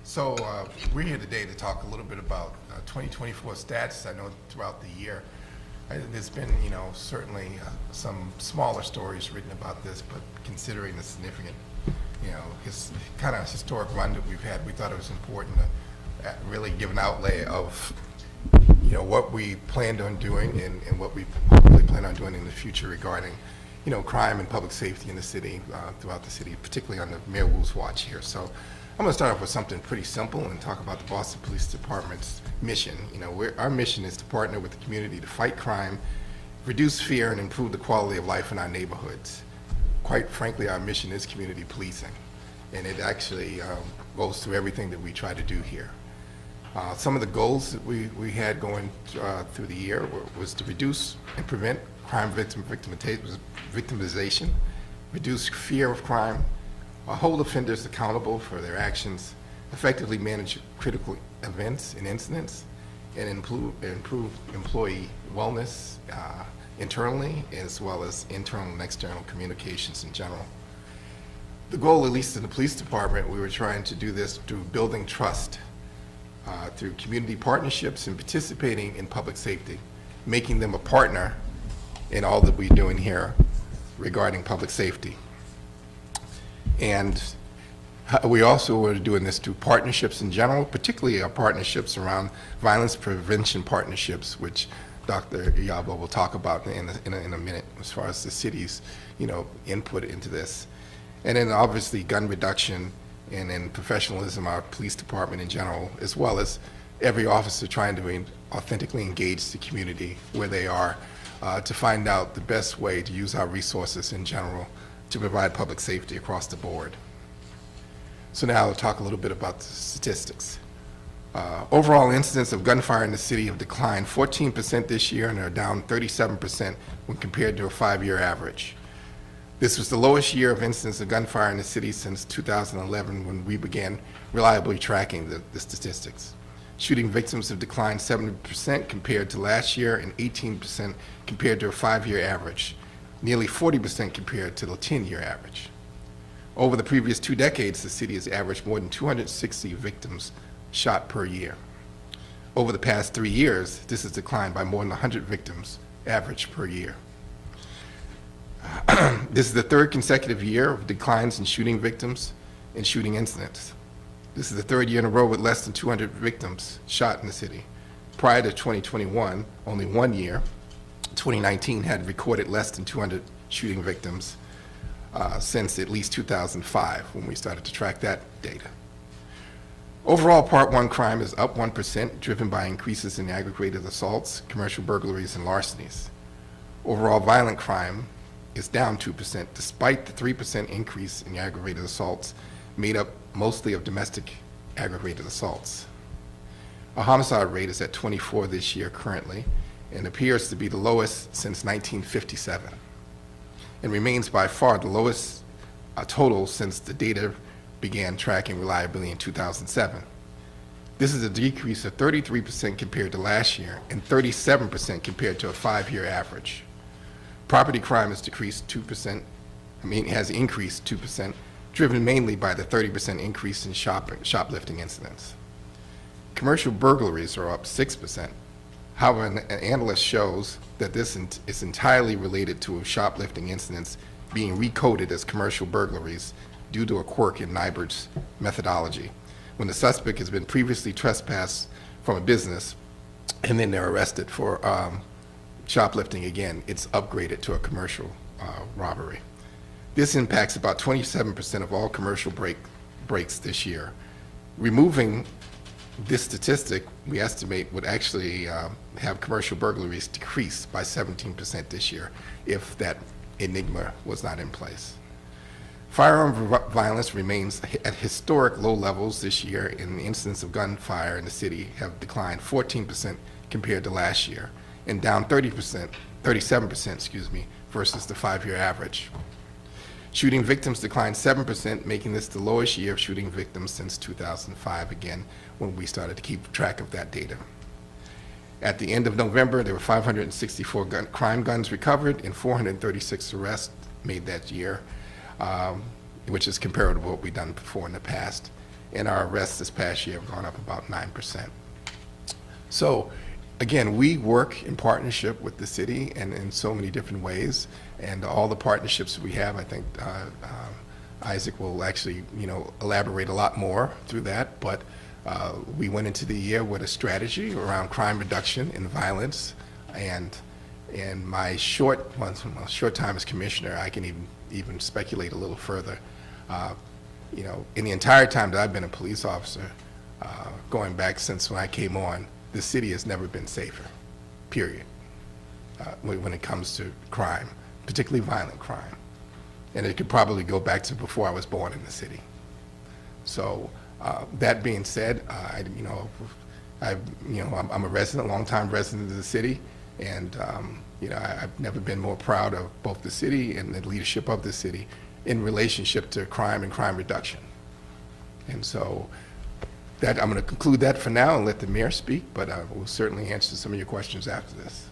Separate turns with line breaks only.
So we're here today to talk a little bit about 2024 stats. I know throughout the year there's been, certainly some smaller stories written about this, but considering the significant, his kind of historic run that we've had, we thought it was important to really give an outlay of, what we planned on doing and what we really plan on doing in the future regarding, crime and public safety in the city, throughout the city, particularly on the Mayor Wu's watch here. So I'm going to start off with something pretty simple and talk about the Boston Police Department's mission. Our mission is to partner with the community to fight crime, reduce fear, and improve the quality of life in our neighborhoods. Quite frankly, our mission is community policing, and it actually goes through everything that we try to do here. Some of the goals that we had going through the year was to reduce and prevent crime victimization, reduce fear of crime, hold offenders accountable for their actions, effectively manage critical events and incidents, and improve employee wellness internally, as well as internal and external communications in general. The goal, at least in the police department, we were trying to do this through building trust, through community partnerships and participating in public safety, making them a partner in all that we're doing here regarding public safety. And we also were doing this through partnerships in general, particularly our partnerships around violence prevention partnerships, which Dr. Yabo will talk about in a minute as far as the city's input into this. And then obviously gun reduction and then professionalism, our police department in general, as well as every officer trying to authentically engage the community where they are to find out the best way to use our resources in general to provide public safety across the board. So now I'll talk a little bit about the statistics. Overall incidents of gunfire in the city have declined 14% this year and are down 37% when compared to a 5-year average. This was the lowest year of incidents of gunfire in the city since 2011, when we began reliably tracking the statistics. Shooting victims have declined 70% compared to last year and 18% compared to a 5-year average, nearly 40% compared to the 10-year average. Over the previous 2 decades, the city has averaged more than 260 victims shot per year. Over the past 3 years, this has declined by more than 100 victims average per year. This is the 3rd consecutive year of declines in shooting victims and shooting incidents. This is the 3rd year in a row with less than 200 victims shot in the city. Prior to 2021, only 1 year, 2019, had recorded less than 200 shooting victims since at least 2005, when we started to track that data. Overall, Part 1 crime is up 1%, driven by increases in aggravated assaults, commercial burglaries, and larcenies. Overall violent crime is down 2%, despite the 3% increase in aggravated assaults, made up mostly of domestic aggravated assaults. Our homicide rate is at 24 this year currently, and appears to be the lowest since 1957, and remains by far the lowest total since the data began tracking reliability in 2007. This is a decrease of 33% compared to last year and 37% compared to a 5-year average. Property crime has decreased 2%, has increased 2%, driven mainly by the 30% increase in shoplifting incidents. Commercial burglaries are up 6%. However, an analyst shows that this is entirely related to shoplifting incidents being recoded as commercial burglaries due to a quirk in NIBRD's methodology. When the suspect has been previously trespassed from a business and then they're arrested for shoplifting again, it's upgraded to a commercial robbery. This impacts about 27% of all commercial breaks this year. Removing this statistic, we estimate, would actually have commercial burglaries decrease by 17% this year if that enigma was not in place. Firearm violence remains at historic low levels this year, and the incidents of gunfire in the city have declined 14% compared to last year, and down 37%, versus the 5-year average. Shooting victims declined 7%, making this the lowest year of shooting victims since 2005, again, when we started to keep track of that data. At the end of November, there were 564 crime guns recovered and 436 arrests made that year, which is comparable to what we've done before in the past. and our arrests this past year have gone up about 9%. So, again, we work in partnership with the city and in so many different ways, and all the partnerships we have, I think Isaac will actually, elaborate a lot more through that, but we went into the year with a strategy around crime reduction and violence, and in my short time as commissioner, I can even speculate a little further. In the entire time that I've been a police officer, going back since when I came on, the city has never been safer, period, when it comes to crime, particularly violent crime. And it could probably go back to before I was born in the city. So that being said, I'm a resident, longtime resident of the city, and I've never been more proud of both the city and the leadership of the city in relationship to crime and crime reduction. And so that I'm going to conclude that for now and let the mayor speak, but I will certainly answer some of your questions after this.